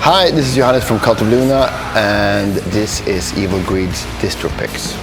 Hi, this is Johannes from Cult of Luna, and this is Evil Greed's Distro Picks.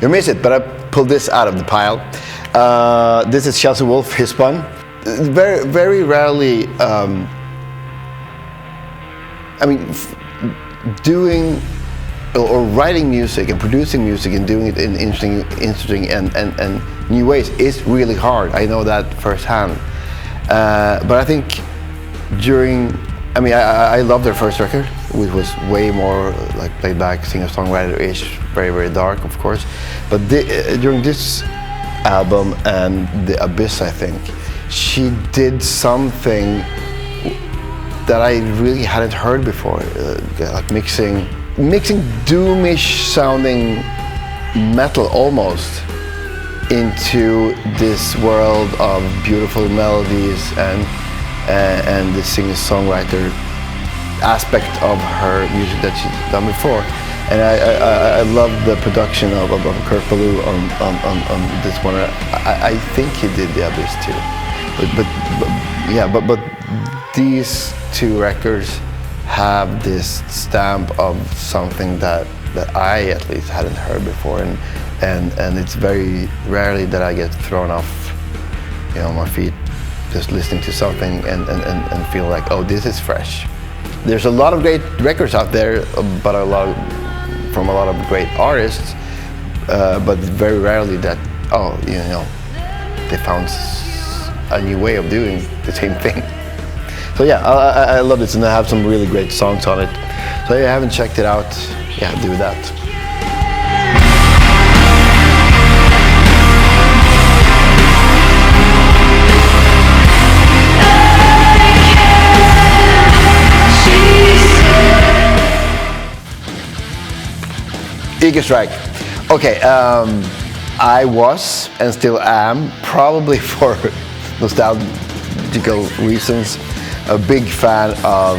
You missed it, but I pulled this out of the pile. This is Hausswolff, his one. Very, very rarely, doing or writing music and producing music and doing it in interesting and new ways is really hard. I know that firsthand. But I think I love their first record, which was way more like played back singer-songwriter-ish, very, very dark, of course. But during this album and The Abyss, I think, she did something that I really hadn't heard before, like mixing doomish sounding metal almost into this world of beautiful melodies and the singer-songwriter aspect of her music that she's done before. And I love the production of Kurt Ballou on this one. I think he did The Abyss too. But these two records have this stamp of something that I at least hadn't heard before, and it's very rarely that I get thrown off, my feet just listening to something and feel like, oh, this is fresh. There's a lot of great records out there, but from a lot of great artists, but very rarely that, they found a new way of doing the same thing. So yeah, I love this, and I have some really great songs on it. So if you haven't checked it out, do that. Ecostrike. Okay, I was and still am, probably for nostalgical reasons, a big fan of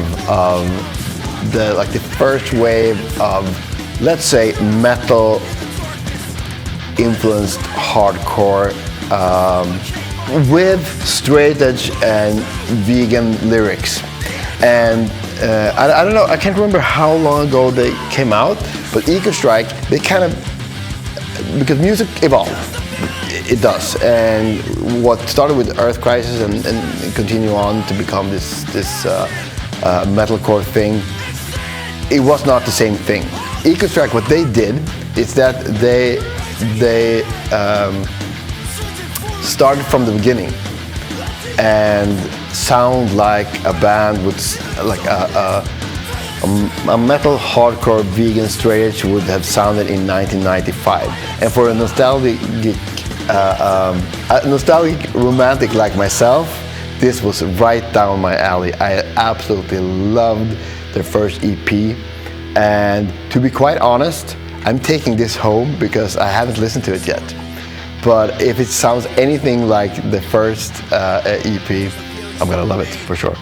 the first wave of, let's say, metal influenced hardcore with straight edge and vegan lyrics. And I don't know, I can't remember how long ago they came out, but Ecostrike, they kind of, because music evolved, it does, and what started with Earth Crisis and continue on to become this metalcore thing, it was not the same thing. Ecostrike, what they did is that they started from the beginning and sound like a band with like a metal hardcore vegan straight edge would have sounded in 1995. And for a nostalgic romantic like myself, this was right down my alley. I absolutely loved their first EP, and to be quite honest, I'm taking this home because I haven't listened to it yet. But if it sounds anything like the first EP, I'm gonna love it for sure.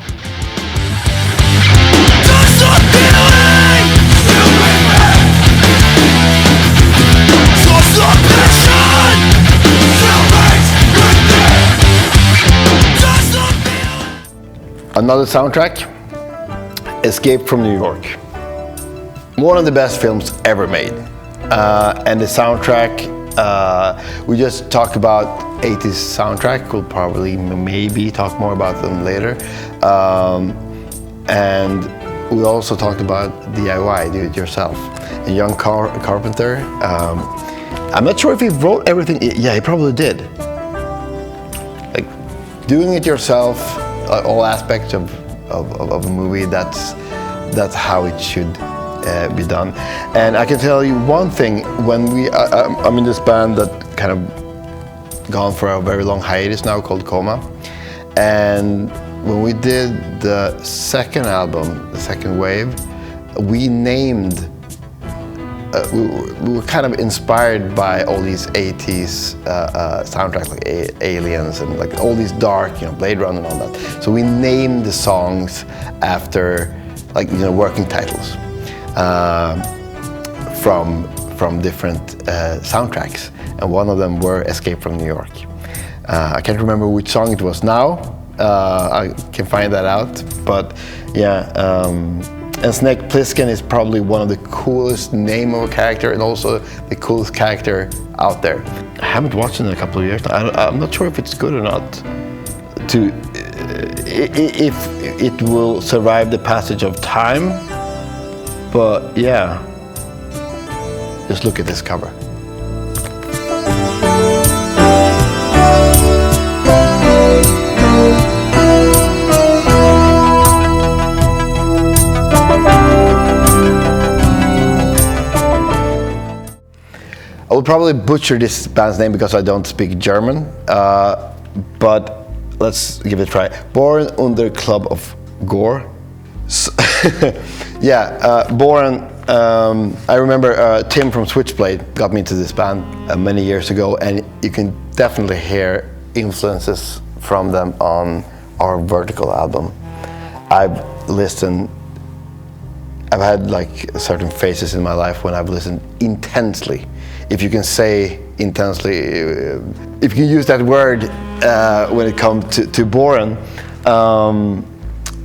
Another soundtrack, Escape from New York. One of the best films ever made. And the soundtrack, we just talked about 80s soundtrack. We'll probably maybe talk more about them later. And we also talked about DIY, do it yourself. And young Carpenter, I'm not sure if he wrote everything. Yeah, he probably did. Like doing it yourself, all aspects of a movie, that's how it should be done. And I can tell you one thing, when I'm in this band that kind of gone for a very long hiatus now called Coma, and when we did the second album, the second wave, we named we were kind of inspired by all these 80s soundtracks like Aliens and like all these dark, Blade Runner and all that. So we named the songs after like working titles from different soundtracks, and one of them were Escape from New York. I can't remember which song it was now. I can find that out, but yeah. And Snake Plissken is probably one of the coolest name of a character and also the coolest character out there. I haven't watched it in a couple of years. I'm not sure if it's good or not. If it will survive the passage of time, but yeah. Just look at this cover. I will probably butcher this band's name because I don't speak German, but let's give it a try. Bohren under Club of Gore. So yeah, Bohren. I remember Tim from Switchblade got me into this band many years ago, and you can definitely hear influences from them on our Vertical album. I've had like certain phases in my life when I've listened intensely. If you can say intensely, if you can use that word when it comes to Bohren,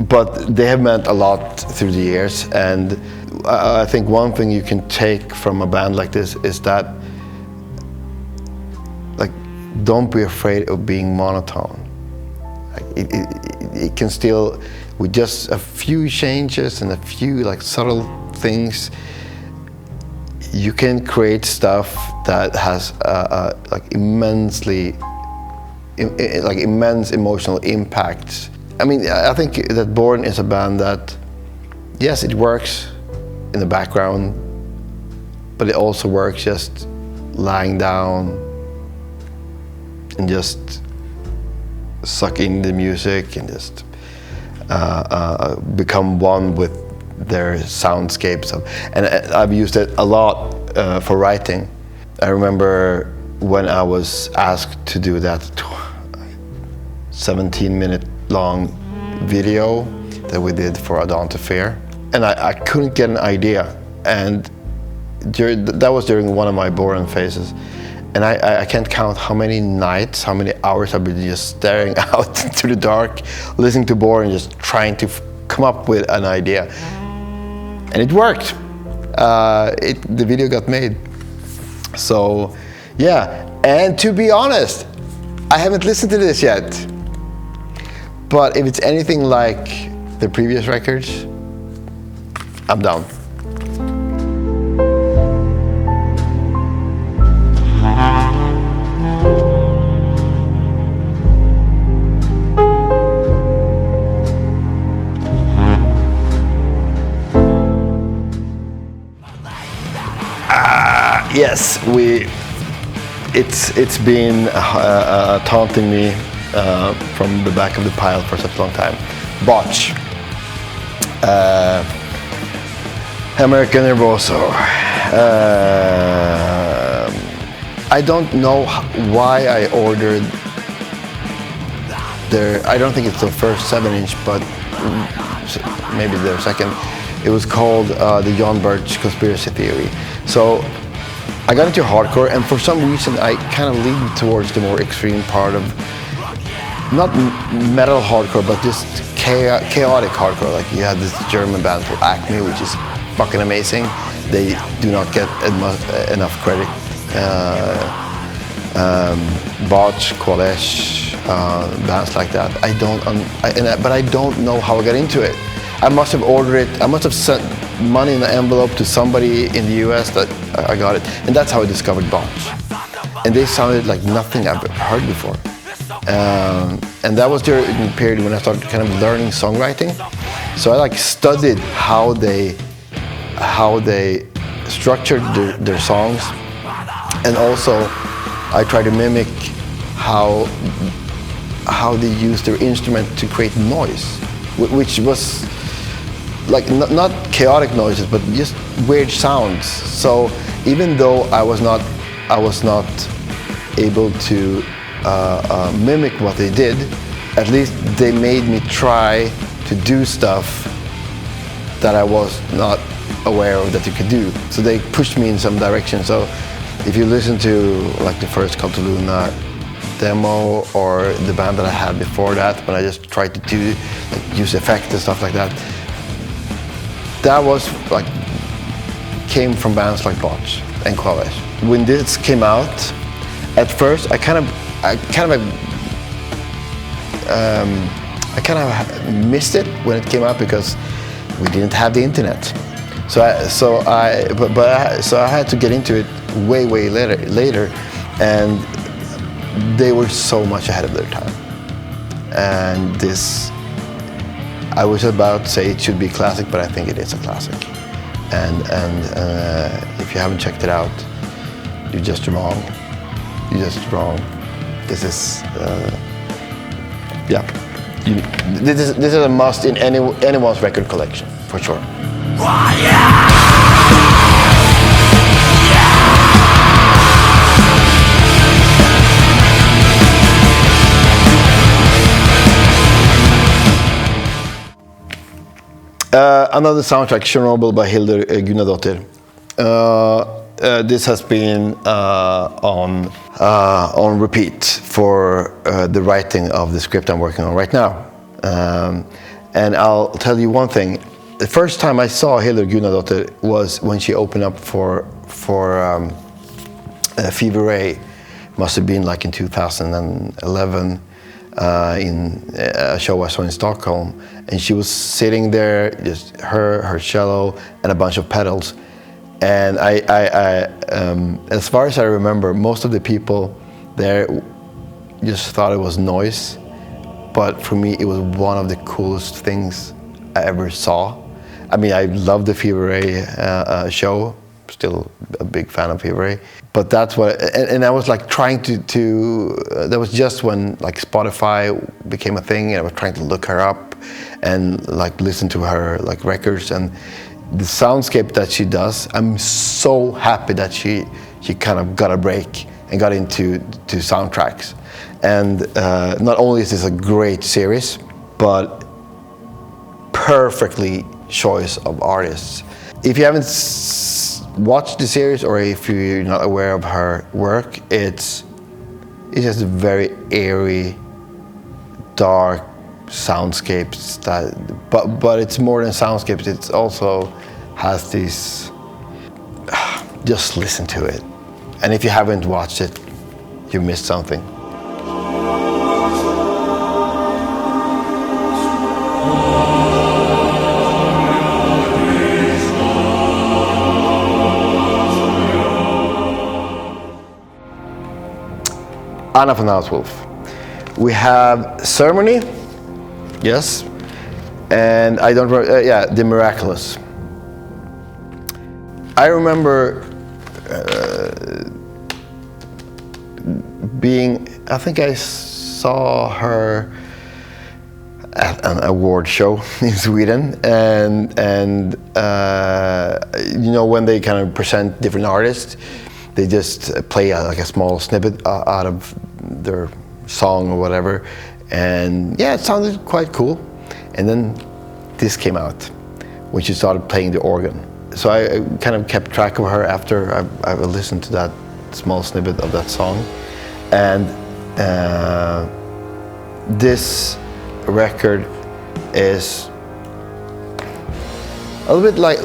but they have meant a lot through the years, and I think one thing you can take from a band like this is that, like, don't be afraid of being monotone. Like, it can still, with just a few changes and a few like subtle things, you can create stuff that has like immense emotional impact. I mean, I think that Bohren is a band that, yes, it works in the background, but it also works just lying down and just suck in the music and just become one with their soundscapes. And I've used it a lot for writing. I remember when I was asked to do that 17-minute long video that we did for A Dawn to Fear, and I couldn't get an idea, and that was during one of my Bohren phases, and I can't count how many nights, how many hours I've been just staring out into the dark, listening to Bohren, just trying to come up with an idea, and it worked. The video got made. So yeah, and to be honest, I haven't listened to this yet, but if it's anything like the previous records, I'm down. Yes, it's been taunting me from the back of the pile for such a long time. Botch, American Nervoso. I don't know why I ordered I don't think it's the first 7-inch, but maybe their second. It was called the Jon Birch Conspiracy Theory. So I got into hardcore, and for some reason I kind of leaned towards the more extreme part of, not metal hardcore, but just chaotic hardcore. Like you have this German band called Acme, which is fucking amazing. They do not get enough credit. Botch, Qualesh, bands like that. But I don't know how I got into it. I must have ordered it. I must have sent money in an envelope to somebody in the US that I got it, and that's how I discovered Botch. And they sounded like nothing I've heard before. And that was during the period when I started kind of learning songwriting. So I like studied how they structured their songs, and also I tried to mimic how they use their instrument to create noise, which was like not chaotic noises, but just weird sounds. So even though I was not able to mimic what they did, at least they made me try to do stuff that I was not aware of that you could do. So they pushed me in some direction. So if you listen to like the first Call to Luna demo or the band that I had before that, when I just tried to do like use effects and stuff like that, that was like came from bands like Botch and Qualish. When this came out, at first I kind of missed it when it came out because we didn't have the internet. So I had to get into it way later, and they were so much ahead of their time. And this, I was about to say it should be a classic, but I think it is a classic. And if you haven't checked it out, you're just wrong. You're just wrong. This is, this is a must in anyone's record collection, for sure. Another soundtrack, Chernobyl by Hildur Guðnadóttir. This has been on repeat for the writing of the script I'm working on right now. And I'll tell you one thing. The first time I saw Hildur Guðnadóttir was when she opened up for Fever Ray. Must have been like in 2011 in a show I saw in Stockholm. And she was sitting there, just her cello and a bunch of pedals. And I as far as I remember, most of the people there just thought it was noise. But for me, it was one of the coolest things I ever saw. I mean, I love the Fever Ray show. Still a big fan of Fever Ray. But that's what, and I was like trying to that was just when like Spotify became a thing, and I was trying to look her up and like listen to her like records and the soundscape that she does. I'm so happy that she kind of got a break and got into soundtracks. And not only is this a great series, but perfectly choice of artists. If you haven't watched the series, or if you're not aware of her work, it's just very airy, dark soundscapes. But it's more than soundscapes. It also has these. Just listen to it, and if you haven't watched it, you missed something. Anna von Hausswolff. We have Ceremony, yes, and I don't remember, The Miraculous. I remember I think I saw her at an award show in Sweden, and you know, when they kind of present different artists, they just play like a small snippet out of their song or whatever, and yeah, it sounded quite cool. And then this came out when she started playing the organ. So I kind of kept track of her after I listened to that small snippet of that song. And this record is a little bit like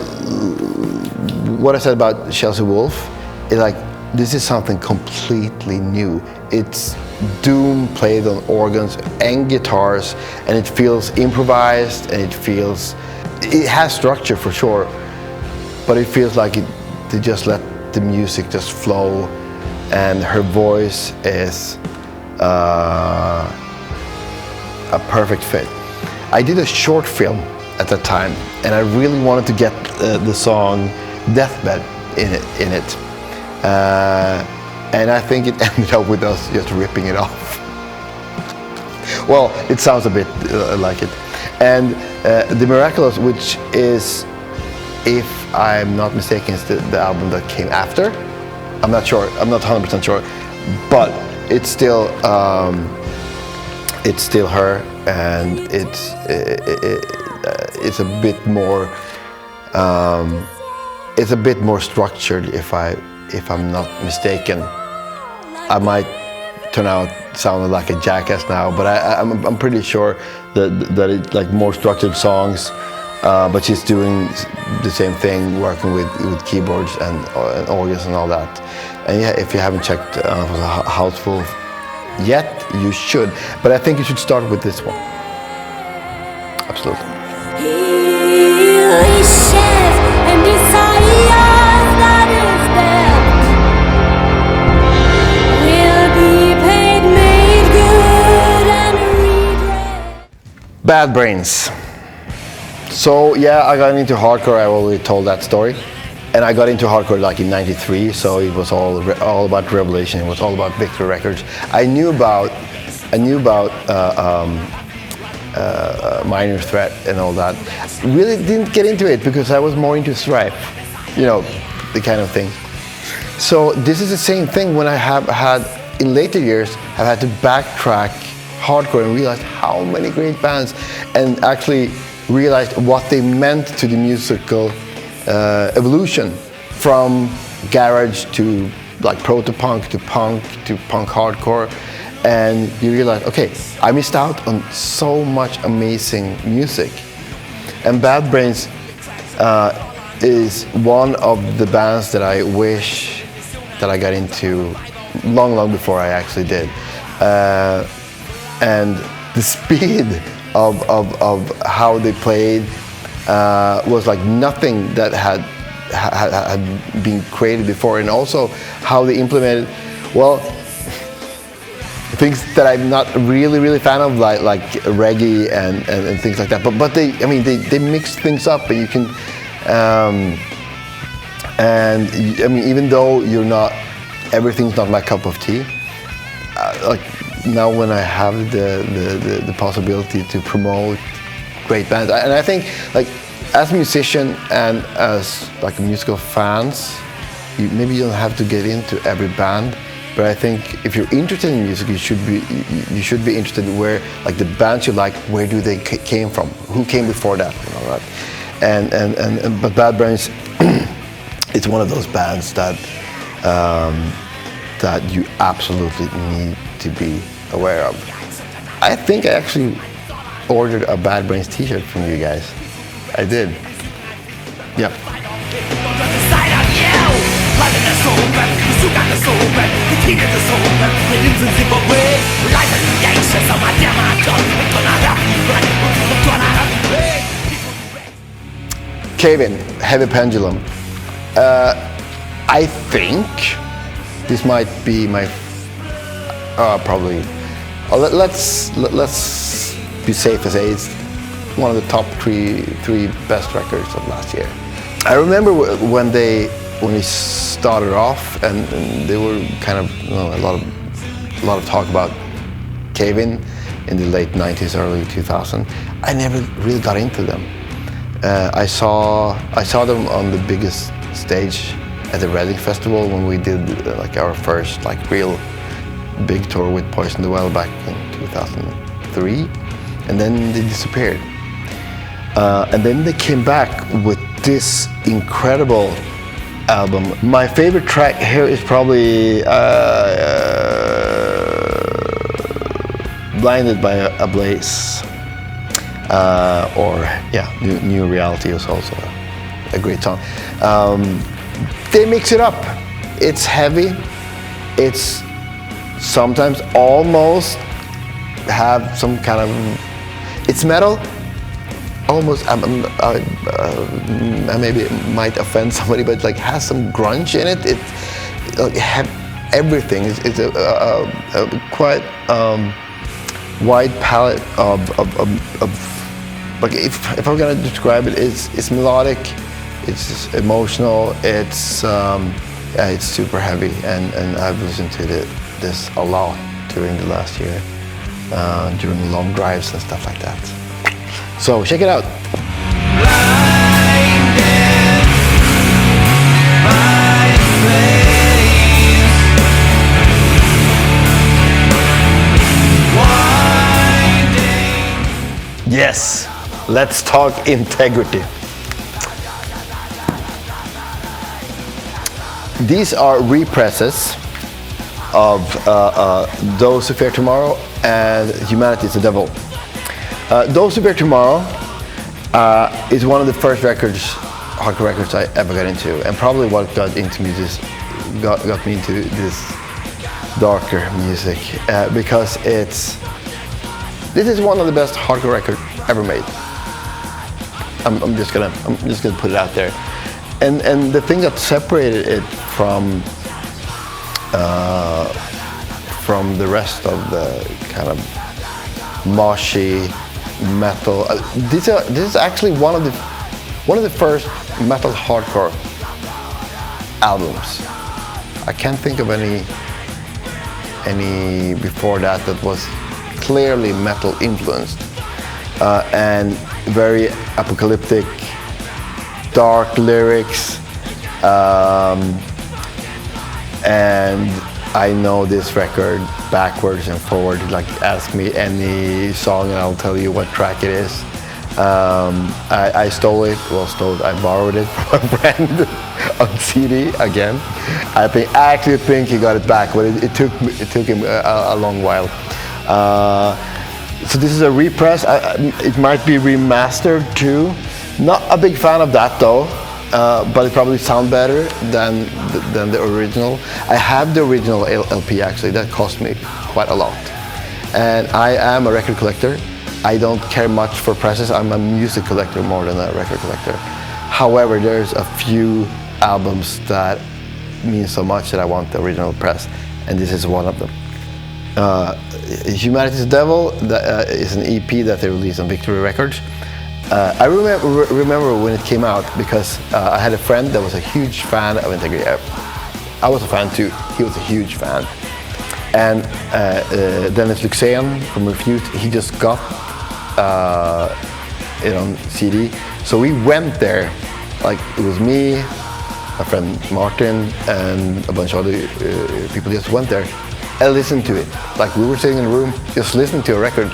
what I said about Chelsea Wolfe. It's like, this is something completely new. It's doom played on organs and guitars, and it feels improvised, and it has structure for sure, but it feels like they just let the music just flow, and her voice is a perfect fit. I did a short film at that time, and I really wanted to get the song Deathbed in it. And I think it ended up with us just ripping it off. Well, it sounds a bit like it. And The Miraculous, which is, if I'm not mistaken, is the album that came after. I'm not sure. I'm not 100% sure, but it's still her, and it's a bit more. It's a bit more structured, if I'm not mistaken. I might turn out sounding like a jackass now, but I'm pretty sure that it's like more structured songs. But she's doing the same thing, working with keyboards and organs and all that. And yeah, if you haven't checked Hausswolff yet, you should. But I think you should start with this one. Absolutely. Bad Brains. So yeah, I got into hardcore. I already told that story, and I got into hardcore like in '93. So it was all about Revelation. It was all about Victory Records. I knew about Minor Threat and all that. Really didn't get into it because I was more into Stripe, you know, the kind of thing. So this is the same thing when I have had in later years. I've had to backtrack hardcore and realize how many great bands, and actually realized what they meant to the musical evolution from garage to like proto-punk to punk hardcore, and you realize, okay, I missed out on so much amazing music. And Bad Brains is one of the bands that I wish that I got into long before I actually did. And the speed of how they played was like nothing that had been created before, and also how they implemented, well, things that I'm not really fan of, like reggae and things like that. But they mix things up, and you can and I mean, even though everything's not my cup of tea, like now when I have the possibility to promote great bands, and I think like as a musician and as like musical fans, maybe you don't have to get into every band, but I think if you're interested in music, you should be interested in where, like, the bands you like, where do they came from, who came before that, and all that. But Bad Brains, it's one of those bands that that you absolutely need to be aware of. I think I actually ordered a Bad Brains t-shirt from you guys. I did. Yeah. Cave-In, Heavy Pendulum. I think this might be my probably. Let's be safe and say it's one of the top three best records of last year. I remember when they started off, and they were kind of, you know, a lot of talk about Cave-In in the late 90s, early 2000. I never really got into them. I saw them on the biggest stage at the Reading Festival when we did like our first like real big tour with Poison the Well back in 2003, and then they disappeared. And then they came back with this incredible album. My favorite track here is probably Blinded by a Blaze. Or yeah, New Reality is also a great song. They mix it up. It's heavy. It's sometimes almost have some kind of, it's metal. Almost, I maybe might offend somebody, but like has some grunge in it. It like have everything. It's a quite wide palette of like if I'm gonna describe it, it's melodic, it's emotional, it's super heavy, and I've listened to this a lot during the last year, during long drives and stuff like that. So check it out. Yes, let's talk integrity. These are represses of Those Who Fear Tomorrow and Humanity is the Devil. Those Who Fear Tomorrow is one of the first hardcore records I ever got into, and probably what got me into this darker music, because this is one of the best hardcore records ever made. I'm just gonna put it out there, and the thing that separated it from the rest of the kind of moshy metal. This is actually one of the first metal hardcore albums. I can't think of any before that was clearly metal influenced, and very apocalyptic, dark lyrics, and I know this record backwards and forward. Like, ask me any song and I'll tell you what track it is. I stole it. Well, I borrowed it from a friend on CD again. I actually think he got it back, but it took him a long while. So this is a repress. It might be remastered too. Not a big fan of that though. But it probably sounds better than the original. I have the original LP actually. That cost me quite a lot. And I am a record collector. I don't care much for presses. I'm a music collector more than a record collector. However, there's a few albums that mean so much that I want the original press, and this is one of them. Humanity is the Devil is an EP that they released on Victory Records. I remember when it came out because I had a friend that was a huge fan of Integrity. I was a fan too. He was a huge fan. And Dennis Luxén from Refute, he just got it on CD. So we went there. Like, it was me, my friend Martin, and a bunch of other people just went there and listened to it. Like, we were sitting in a room just listening to a record.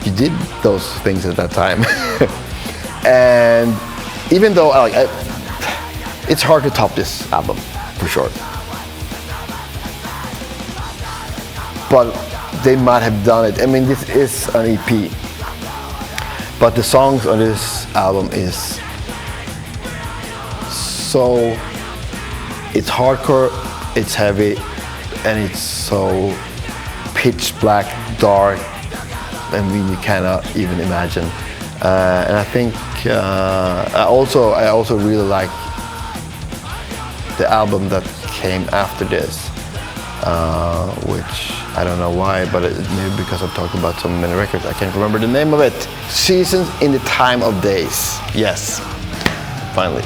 You did those things at that time. And even though it's hard to top this album, for sure. But they might have done it. I mean, this is an EP. But the songs on this album is so, it's hardcore, it's heavy, and it's so pitch black, dark, I mean, you cannot even imagine. And I think I also really like the album that came after this, which I don't know why, but maybe because I've talked about so many records, I can't remember the name of it. Seasons in the Time of Days. Yes, finally.